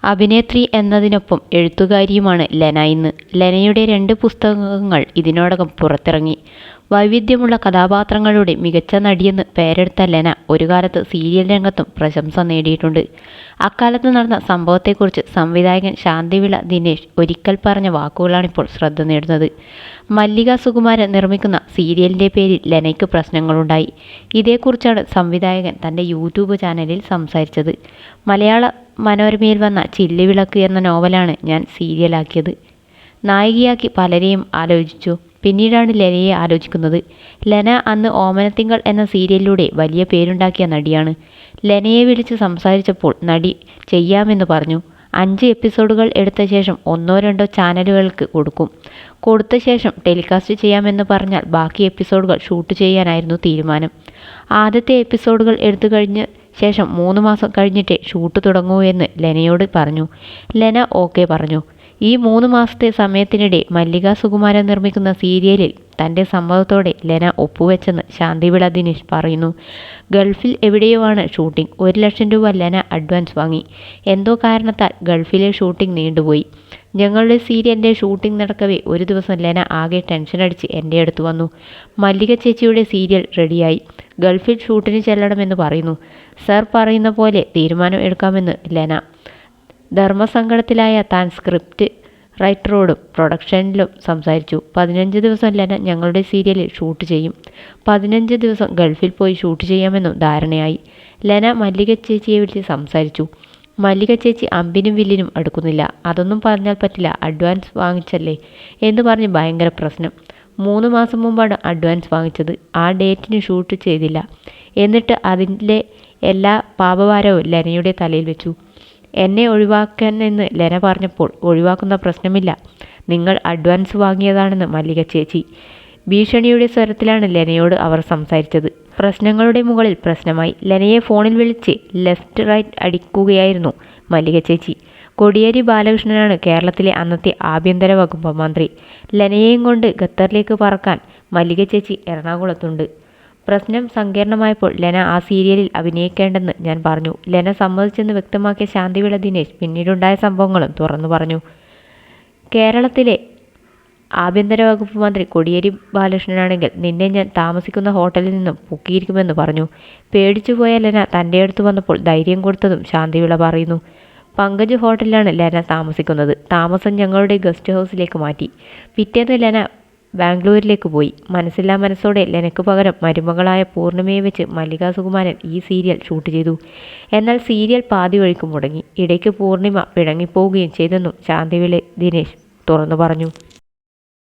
അഭിനേത്രി എന്നതിനൊപ്പം എഴുത്തുകാരിയുമാണ് ലെന ഇന്ന്. ലെനയുടെ 2 പുസ്തകങ്ങൾ ഇതിനോടകം പുറത്തിറങ്ങി. വൈവിധ്യമുള്ള കഥാപാത്രങ്ങളുടെ മികച്ച നടിയെന്ന് പേരെടുത്ത ലെന ഒരു കാലത്ത് സീരിയൽ രംഗത്തും പ്രശംസ നേടിയിട്ടുണ്ട്. അക്കാലത്ത് നടന്ന സംഭവത്തെക്കുറിച്ച് സംവിധായകൻ ശാന്തിവിള ദിനേശ് ഒരിക്കൽ പറഞ്ഞ വാക്കുകളാണിപ്പോൾ ശ്രദ്ധ നേടുന്നത്. മല്ലിക സുകുമാരൻ നിർമ്മിക്കുന്ന സീരിയലിൻ്റെ പേരിൽ ലെനയ്ക്ക് പ്രശ്നങ്ങളുണ്ടായി. ഇതേക്കുറിച്ചാണ് സംവിധായകൻ തൻ്റെ യൂട്യൂബ് ചാനലിൽ സംസാരിച്ചത്. മലയാള മനോരമയിൽ വന്ന ചില്ലുവിളക്ക് എന്ന നോവലാണ് ഞാൻ സീരിയലാക്കിയത്. നായികയാക്കി പലരെയും ആലോചിച്ചു. പിന്നീടാണ് ലെനയെ ആലോചിക്കുന്നത്. ലെന അന്ന് ഓമനത്തിങ്കൾ എന്ന സീരിയലിലൂടെ വലിയ പേരുണ്ടാക്കിയ നടിയാണ്. ലെനയെ വിളിച്ച് സംസാരിച്ചപ്പോൾ നടി ചെയ്യാമെന്ന് പറഞ്ഞു. 5 എപ്പിസോഡുകൾ എടുത്ത ശേഷം 1-2 ചാനലുകൾക്ക് കൊടുത്ത ശേഷം ടെലികാസ്റ്റ് ചെയ്യാമെന്ന് പറഞ്ഞാൽ ബാക്കി എപ്പിസോഡുകൾ ഷൂട്ട് ചെയ്യാനായിരുന്നു തീരുമാനം. ആദ്യത്തെ എപ്പിസോഡുകൾ എടുത്തു കഴിഞ്ഞ ശേഷം 3 മാസം കഴിഞ്ഞിട്ടേ ഷൂട്ട് തുടങ്ങൂ എന്ന് ലെനയോട് പറഞ്ഞു. ലെന ഓക്കെ പറഞ്ഞു. ഈ 3 മാസത്തെ സമയത്തിനിടെ മല്ലിക സുകുമാരൻ നിർമ്മിക്കുന്ന സീരിയലിൽ തൻ്റെ സമ്മതത്തോടെ ലെന ഒപ്പുവെച്ചെന്ന് ശാന്തിവിള ദിനേശ് പറയുന്നു. ഗൾഫിൽ എവിടെയോ ആണ് ഷൂട്ടിംഗ്. 1 ലക്ഷം രൂപ ലെന അഡ്വാൻസ് വാങ്ങി. എന്തോ കാരണത്താൽ ഗൾഫിലെ ഷൂട്ടിംഗ് നീണ്ടുപോയി. ഞങ്ങളുടെ സീരിയലിൻ്റെ ഷൂട്ടിംഗ് നടക്കവേ ഒരു ദിവസം ലെന ആകെ ടെൻഷനടിച്ച് എൻ്റെ അടുത്ത് വന്നു. മല്ലിക ചേച്ചിയുടെ സീരിയൽ റെഡിയായി, ഗൾഫിൽ ഷൂട്ടിന് ചെല്ലണമെന്ന് പറയുന്നു. സർ പറയുന്ന പോലെ തീരുമാനം എടുക്കാമെന്ന് ലെന. ധർമ്മസങ്കടത്തിലായ താൻ സ്ക്രിപ്റ്റ് റൈറ്ററോടും പ്രൊഡക്ഷനിലും സംസാരിച്ചു. 15 ദിവസം ലെന ഞങ്ങളുടെ സീരിയലിൽ ഷൂട്ട് ചെയ്യും. 15 ദിവസം ഗൾഫിൽ പോയി ഷൂട്ട് ചെയ്യാമെന്നും ധാരണയായി. ലെന മല്ലിക ചേച്ചിയെ വിളിച്ച് സംസാരിച്ചു. മല്ലിക ചേച്ചി അമ്പിനും വില്ലിനും അടുക്കുന്നില്ല. അതൊന്നും പറഞ്ഞാൽ പറ്റില്ല, അഡ്വാൻസ് വാങ്ങിച്ചല്ലേ എന്ന് പറഞ്ഞ് ഭയങ്കര പ്രശ്നം. 3 മാസം മുമ്പാണ് അഡ്വാൻസ് വാങ്ങിച്ചത്. ആ ഡേറ്റിന് ഷൂട്ട് ചെയ്തില്ല. എന്നിട്ട് അതിൻ്റെ എല്ലാ പാപഭാരവും ലെനയുടെ തലയിൽ വെച്ചു. എന്നെ ഒഴിവാക്കാനെന്ന് ലെന പറഞ്ഞപ്പോൾ ഒഴിവാക്കുന്ന പ്രശ്നമില്ല, നിങ്ങൾ അഡ്വാൻസ് വാങ്ങിയതാണെന്ന് മല്ലിക ചേച്ചി. ഭീഷണിയുടെ സ്വരത്തിലാണ് ലെനയോട് അവർ സംസാരിച്ചത്. പ്രശ്നങ്ങളുടെ മുകളിൽ പ്രശ്നമായി. ലെനയെ ഫോണിൽ വിളിച്ച് ലെഫ്റ്റ് റൈറ്റ് അടിക്കുകയായിരുന്നു മല്ലിക ചേച്ചി. കോടിയേരി ബാലകൃഷ്ണനാണ് കേരളത്തിലെ അന്നത്തെ ആഭ്യന്തര വകുപ്പ് മന്ത്രി. ലെനയെയും കൊണ്ട് ഖത്തറിലേക്ക് പറക്കാൻ മല്ലിക ചേച്ചി എറണാകുളത്തുണ്ട്. പ്രശ്നം സങ്കീർണമായപ്പോൾ ലെന ആ സീരിയലിൽ അഭിനയിക്കേണ്ടെന്ന് ഞാൻ പറഞ്ഞു. ലെന സമ്മതിച്ചെന്ന് വ്യക്തമാക്കിയ ശാന്തിവിള ദിനേശ് പിന്നീടുണ്ടായ സംഭവങ്ങളും തുറന്നു പറഞ്ഞു. കേരളത്തിലെ ആഭ്യന്തര വകുപ്പ് മന്ത്രി കോടിയേരി ബാലകൃഷ്ണനാണെങ്കിൽ നിന്നെ ഞാൻ താമസിക്കുന്ന ഹോട്ടലിൽ നിന്നും പൊക്കിയിരിക്കുമെന്ന് പറഞ്ഞു. പേടിച്ചുപോയ ലെന തൻ്റെ അടുത്ത് വന്നപ്പോൾ ധൈര്യം കൊടുത്തതും ശാന്തിവിള പറയുന്നു. പങ്കജ് ഹോട്ടലിലാണ് ലെന താമസിക്കുന്നത്. താമസം ഞങ്ങളുടെ ഗസ്റ്റ് ഹൗസിലേക്ക് മാറ്റി. പിറ്റേന്ന് ലെന ബാംഗ്ലൂരിലേക്ക് പോയി. മനസ്സില്ലാ മനസ്സോടെ ലെനയ്ക്ക് പകരം മരുമകളായ പൂർണിമയെ വെച്ച് മല്ലിക സുകുമാരൻ ഈ സീരിയൽ ഷൂട്ട് ചെയ്തു. എന്നാൽ സീരിയൽ പാതി വഴിക്ക് മുടങ്ങി. ഇടയ്ക്ക് പൂർണിമ പിണങ്ങിപ്പോവുകയും ചെയ്തെന്നും ശാന്തിവിള ദിനേശ് തുറന്നു പറഞ്ഞു.